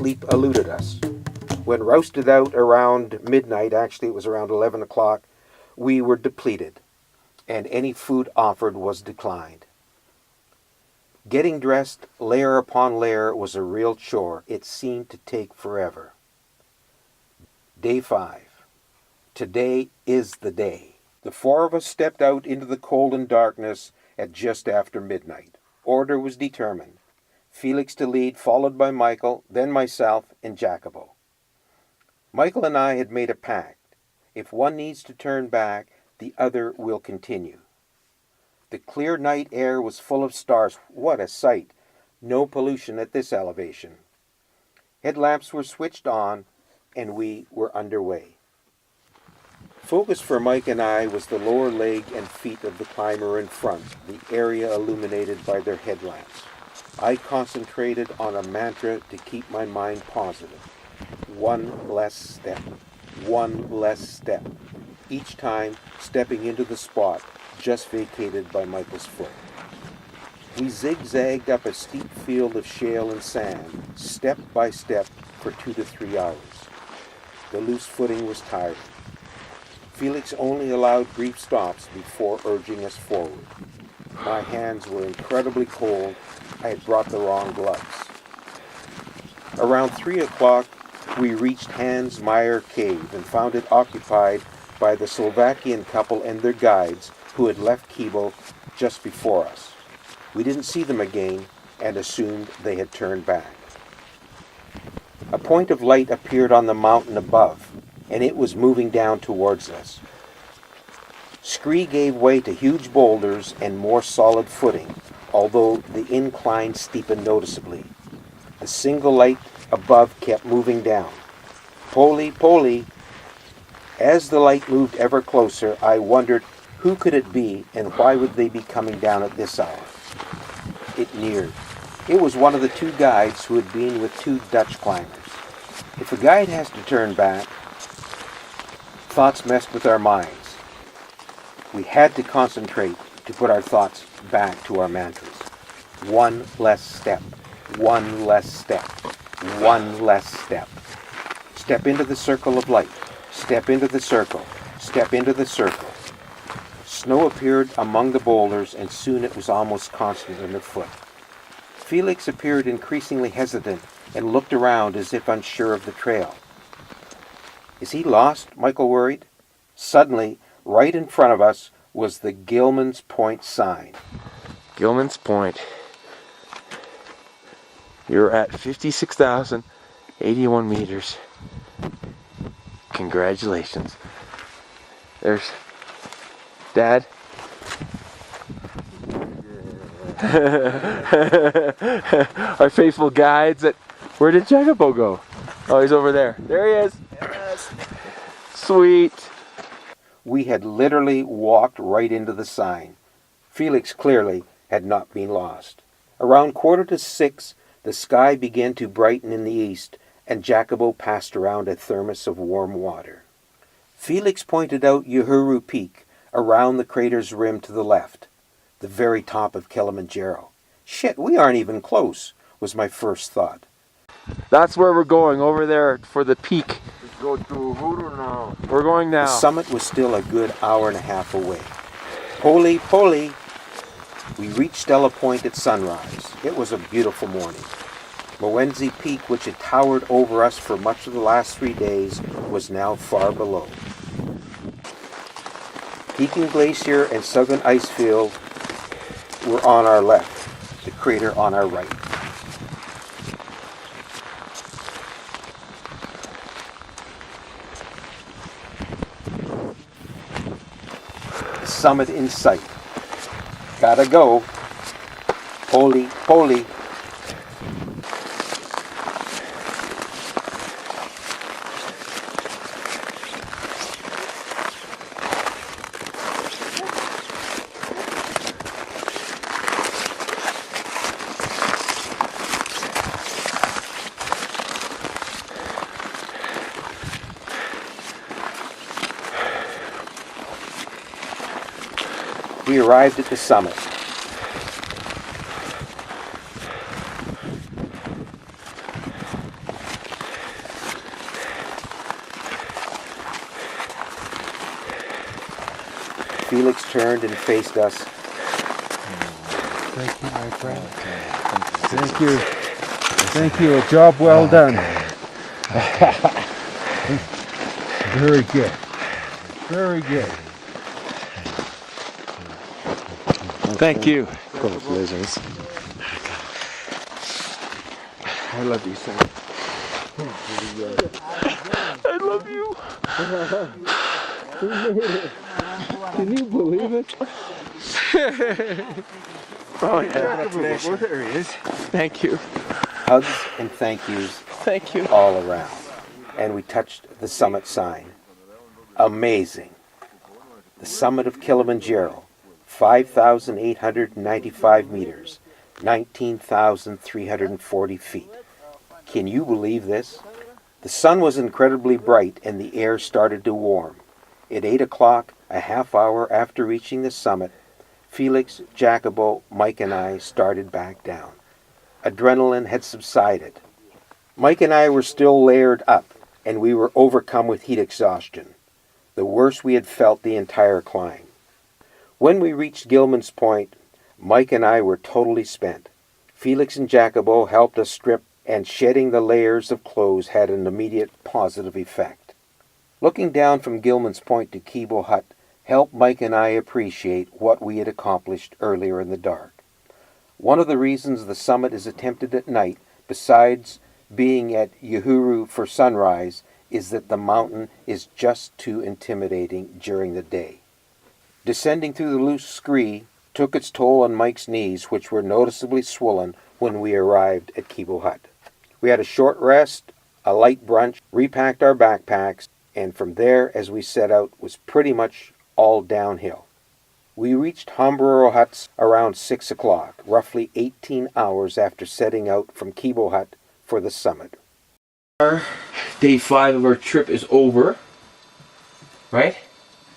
sleep eluded us. When rousted out around midnight, actually it was around 11 o'clock, we were depleted, and any food offered was declined. Getting dressed layer upon layer was a real chore. It seemed to take forever. Day 5. Today is the day. The four of us stepped out into the cold and darkness at just after midnight. Order was determined. Felix to lead, followed by Michael, then myself and Jacabo. Michael and I had made a pact. If one needs to turn back, the other will continue. The clear night air was full of stars. What a sight! No pollution at this elevation. Headlamps were switched on, and we were underway. Focus for Mike and I was the lower leg and feet of the climber in front, the area illuminated by their headlamps. I concentrated on a mantra to keep my mind positive. One less step. One less step. Each time stepping into the spot just vacated by Michael's foot. We zigzagged up a steep field of shale and sand, step by step, for 2 to 3 hours. The loose footing was tiring. Felix only allowed brief stops before urging us forward. My hands were incredibly cold. I had brought the wrong gloves. Around 3 o'clock, we reached Hans Meyer Cave and found it occupied by the Slovakian couple and their guides who had left Kibo just before us. We didn't see them again and assumed they had turned back. A point of light appeared on the mountain above, and it was moving down towards us. Scree gave way to huge boulders and more solid footing, although the incline steepened noticeably. The single light above kept moving down. Poli, poli. As the light moved ever closer, I wondered who could it be and why would they be coming down at this hour. It neared. It was one of the 2 guides who had been with 2 Dutch climbers. If a guide has to turn back, thoughts messed with our minds. We had to concentrate to put our thoughts back to our mantras. One less step. One less step. One less step. Step into the circle of light. Step into the circle. Step into the circle. Snow appeared among the boulders, and soon it was almost constant underfoot. Felix appeared increasingly hesitant and looked around as if unsure of the trail. Is he lost? Michael worried. Suddenly, right in front of us was the Gilman's Point sign. Gilman's Point. You're at 56,081 meters. Congratulations. There's Dad. Our faithful guides. Where did Jacabo go? Oh, he's over there. There he is. Yes. Sweet. We had literally walked right into the sign. Felix clearly had not been lost. Around 5:45, the sky began to brighten in the east, and Jacabo passed around a thermos of warm water. Felix pointed out Uhuru Peak, around the crater's rim to the left, the very top of Kilimanjaro. Shit, we aren't even close, was my first thought. That's where we're going, over there for the peak. Let's go to Uhuru now. We're going now. The summit was still a good hour and a half away. Poli, poli. We reached Stella Point at sunrise. It was a beautiful morning. Moenzi Peak, which had towered over us for much of the last 3 days, was now far below. Peking Glacier and Southern Icefield were on our left, the crater on our right. The summit in sight. Gotta go. Poli, poli. We arrived at the summit. turned and faced us. Thank you, my friend. Thank you. Thank you. A job well done. Very good. Very good. Thank you. Congratulations. I love you, son. I love you. Can you believe it? Oh yeah. Well, there he is. Thank you. Hugs and thank yous Thank you. all around. And we touched the summit sign. Amazing. The summit of Kilimanjaro, 5,895 meters, 19,340 feet. Can you believe this? The sun was incredibly bright and the air started to warm. At 8 o'clock, a half hour after reaching the summit, Felix, Jacabo, Mike and I started back down. Adrenaline had subsided. Mike and I were still layered up, and we were overcome with heat exhaustion, the worst we had felt the entire climb. When we reached Gilman's Point, Mike and I were totally spent. Felix and Jacabo helped us strip, and shedding the layers of clothes had an immediate positive effect. Looking down from Gilman's Point to Kibo Hut helped Mike and I appreciate what we had accomplished earlier in the dark. One of the reasons the summit is attempted at night, besides being at Uhuru for sunrise, is that the mountain is just too intimidating during the day. Descending through the loose scree took its toll on Mike's knees, which were noticeably swollen when we arrived at Kibo Hut. We had a short rest, a light brunch, repacked our backpacks, and from there, as we set out, was pretty much all downhill. We reached Uhuru Huts around 6 o'clock, roughly 18 hours after setting out from Kibo Hut for the summit. Day 5 of our trip is over. Right?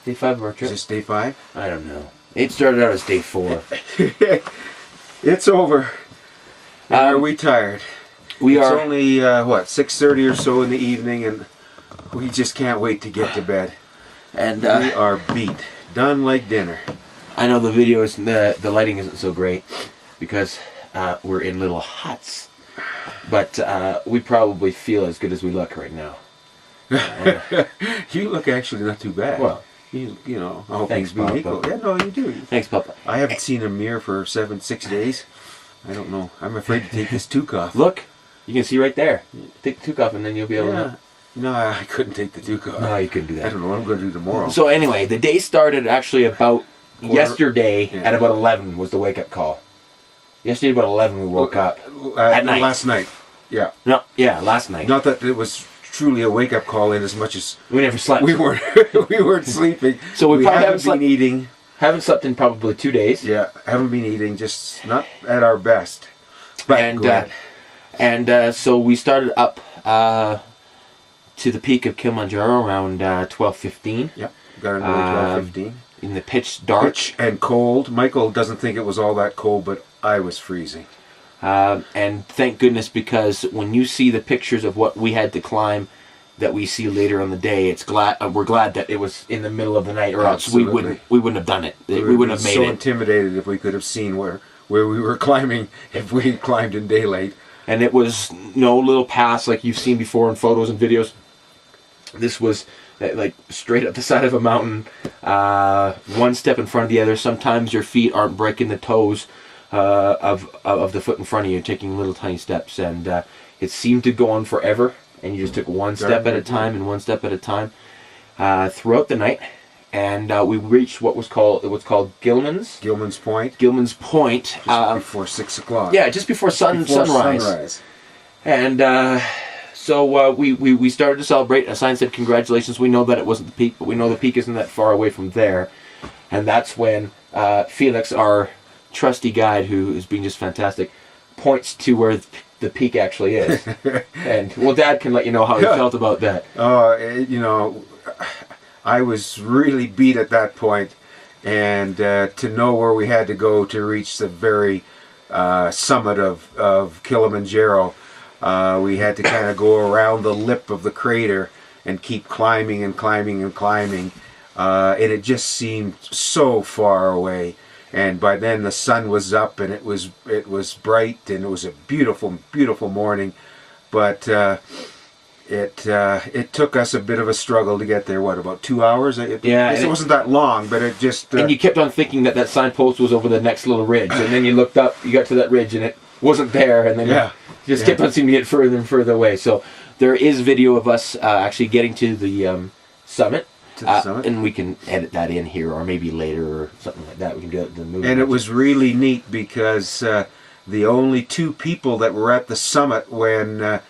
Day 5 of our trip? Is this day 5? I don't know. It started out as day 4. It's over. And are we tired? We It's are. only, 6:30 or so in the evening, and we just can't wait to get to bed. And We are beat. Done like dinner. I know the video is the lighting isn't so great because we're in little huts, but we probably feel as good as we look right now. You look actually not too bad. Well, you know, all thanks, things being Papa. equal. Yeah, no, you do. Thanks, Papa. I haven't seen a mirror for 6 days. I don't know. I'm afraid to take this toque off. Look, you can see right there. Take the toque off, and then you'll be able Yeah. to. No, I couldn't take the toque off. No, you couldn't do I that. don't know what I'm going to do tomorrow. So anyway, the day started actually about yesterday Yeah. at about 11 was the wake up call. Yesterday about 11 we woke up. At night. Last night. Yeah. No, yeah, last night. Not that it was truly a wake-up call in as much as We never slept. we weren't we weren't sleeping. So we probably haven't haven't been eating. Haven't slept in probably 2 days. Yeah, haven't been eating. Just not at our best. But And go ahead. so we started up to the peak of Kilimanjaro around 12:15 Yeah, got into 12:15. in the pitch dark. Pitch and cold. Michael doesn't think it was all that cold, but I was freezing. And thank goodness, because when you see the pictures of what we had to climb that we see later on the day, we're glad that it was in the middle of the night, or else we Absolutely. wouldn't have done it. We would wouldn't have be made so it. intimidated if we could have seen where we were climbing if we climbed in daylight. And it was no little pass like you've seen before in photos and videos. This was like straight up the side of a mountain, one step in front of the other. Sometimes your feet aren't breaking the toes of the foot in front of you, taking little tiny steps, and it seemed to go on forever. And you just took one step at a time and one step at a time throughout the night. And we reached what's called Gilman's Point. Gilman's Point. Just before 6 o'clock. Yeah, just before Before sunrise. And so we started to celebrate. A sign said, "Congratulations." We know that it wasn't the peak, but we know the peak isn't that far away from there. And that's when Felix, our trusty guide, who is being just fantastic, points to where the peak actually is. And well, Dad can let you know how he felt about that. I was really beat at that point, and to know where we had to go to reach the very summit of Kilimanjaro, we had to kind of go around the lip of the crater and keep climbing and climbing and climbing. and it just seemed so far away. And by then the sun was up, and it was bright, and it was a beautiful, beautiful morning. But it took us a bit of a struggle to get there. What, about 2 hours? It wasn't that long, but it just. And you kept on thinking that signpost was over the next little ridge, and then you looked up, you got to that ridge, and it wasn't there, and then you just kept on seeming to get further and further away. So there is video of us actually getting to the summit. And we can edit that in here, or maybe later, or something like that. We can do the movie. And it was really neat because the only two people that were at the summit when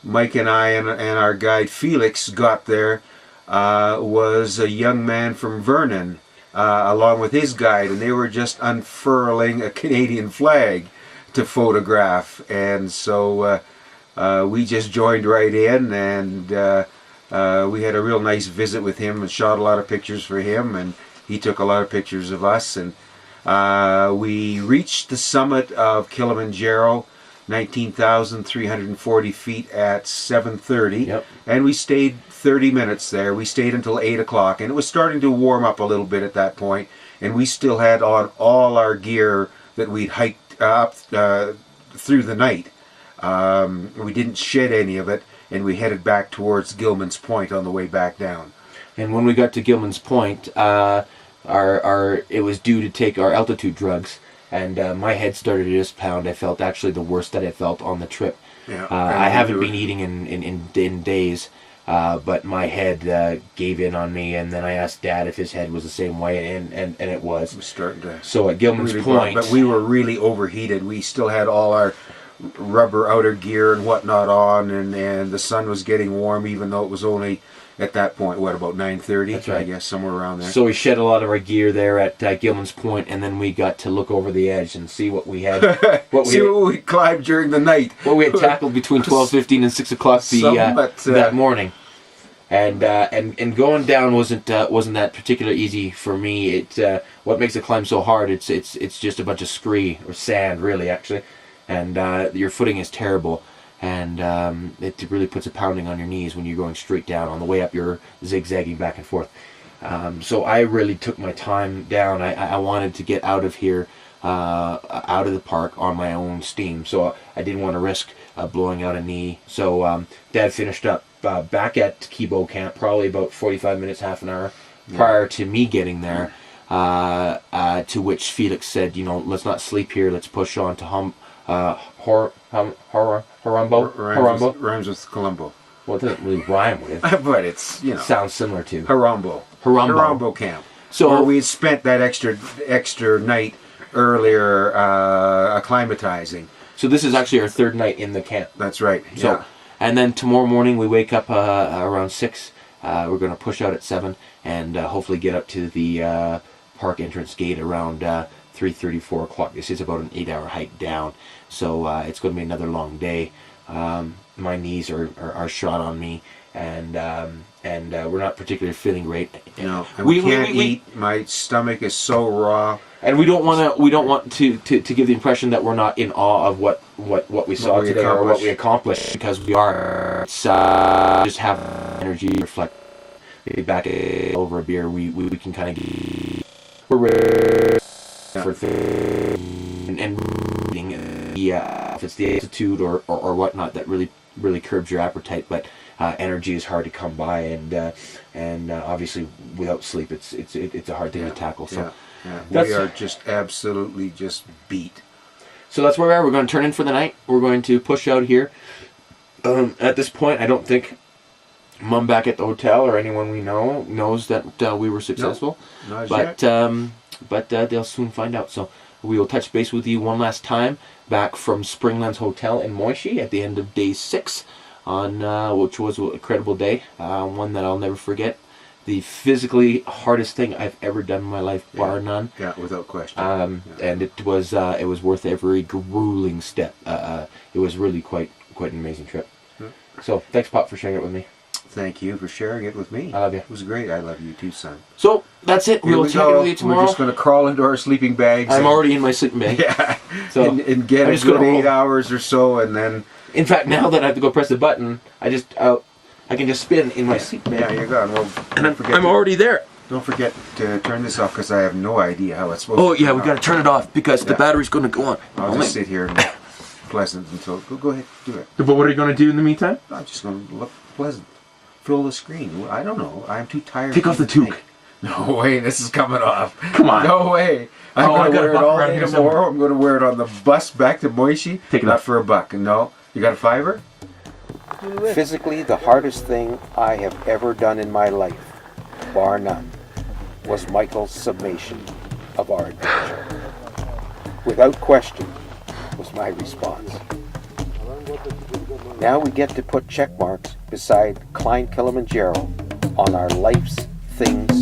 Mike and I and our guide Felix got there was a young man from Vernon, along with his guide, and they were just unfurling a Canadian flag to photograph. And so we just joined right in, and we had a real nice visit with him and shot a lot of pictures for him, and he took a lot of pictures of us. And we reached the summit of Kilimanjaro, 19,340 feet, at 7:30. Yep. And we stayed 30 minutes there. We stayed until 8 o'clock, and it was starting to warm up a little bit at that point, and we still had on all our gear that we'd hiked up through the night. We didn't shed any of it, and we headed back towards Gilman's Point on the way back down. And when we got to Gilman's Point, it was due to take our altitude drugs, and my head started to just pound. I felt actually the worst that I felt on the trip. Yeah, I haven't been eating in days, but my head gave in on me, and then I asked Dad if his head was the same way, and it was. It was starting to. So at Gilman's Point, but we were really overheated. We still had all our rubber outer gear and whatnot on, and the sun was getting warm, even though it was only at that point, what, about 9:30? That's right. I guess, somewhere around there. So we shed a lot of our gear there at Gilman's Point, and then we got to look over the edge and see what we had. what we climbed during the night. What we had tackled between 12:15 and 6 o'clock that morning. And going down wasn't that particularly easy for me. What makes the climb so hard? It's just a bunch of scree or sand, really, actually. And your footing is terrible, and it really puts a pounding on your knees when you're going straight down. On the way up, you're zigzagging back and forth. So I really took my time down. I wanted to get out of here, out of the park on my own steam. So I didn't want to risk blowing out a knee. So Dad finished up back at Kibo Camp, probably about 45 minutes, half an hour prior to me getting there. To which Felix said, let's not sleep here. Let's push on to Harumbo. Rhymes with Colombo. Well, it doesn't really rhyme with. But it's, It sounds similar to Harumbo Camp. So where we had spent that extra night earlier acclimatizing. So this is actually our third night in the camp. That's right. So, and then tomorrow morning we wake up around 6. We're going to push out at 7 and hopefully get up to the park entrance gate around 3:30, 4 o'clock. This is about an 8-hour hike down, so it's going to be another long day. My knees are shot on me, and we're not particularly feeling great. No, and we can't eat. My stomach is so raw. And we don't want to give the impression that we're not in awe of what we saw today or what we accomplished, because we are. It's, just have energy, reflect. Maybe back over a beer, we can kind of get. We're for things and if it's the altitude or whatnot that really curbs your appetite, but energy is hard to come by, and obviously without sleep it's a hard thing to tackle. So we are just absolutely just beat. So that's where we are. We're going to turn in for the night. We're going to push out here. At this point, I don't think Mom back at the hotel or anyone we know knows that we were successful. Nope, but they'll soon find out. So we will touch base with you one last time back from Springlands Hotel in Moishi at the end of day 6, on which was an incredible day, one that I'll never forget. The physically hardest thing I've ever done in my life, bar none. Yeah, without question. And it was worth every grueling step. It was really quite an amazing trip. So thanks, Pop, for sharing it with me. Thank you for sharing it with me. I love you. It was great. I love you too, son. So that's it. We'll check in with you tomorrow. We're just going to crawl into our sleeping bags. I'm already in my sleeping bag. Yeah. So and get a good 8 hours or so, and then. In fact, now that I have to go press the button, I can just spin in my sleeping bag. Yeah, you're gone. Well, and I'm already there. Don't forget to turn this off because I have no idea how it's supposed Oh to yeah, turn we got to off. turn it off because the Yeah. battery's going to go on. I'll just sit here and look pleasant until... Go ahead, do it. But what are you going to do in the meantime? I'm just going to look pleasant. Fill the screen. I don't know. I'm too tired. Take to off the even toque. think. No way, this is coming off. Come on. No way. I'm Oh, I going to got a wear it buck all around day here tomorrow. I'm going to wear it on the bus back to Moishi. Take it Not off. for $1. No. You got a $5? Physically, the hardest thing I have ever done in my life, bar none, was Michael's summation of our adventure. Without question, was my response. Now we get to put check marks beside Climb Kilimanjaro on our Life's Things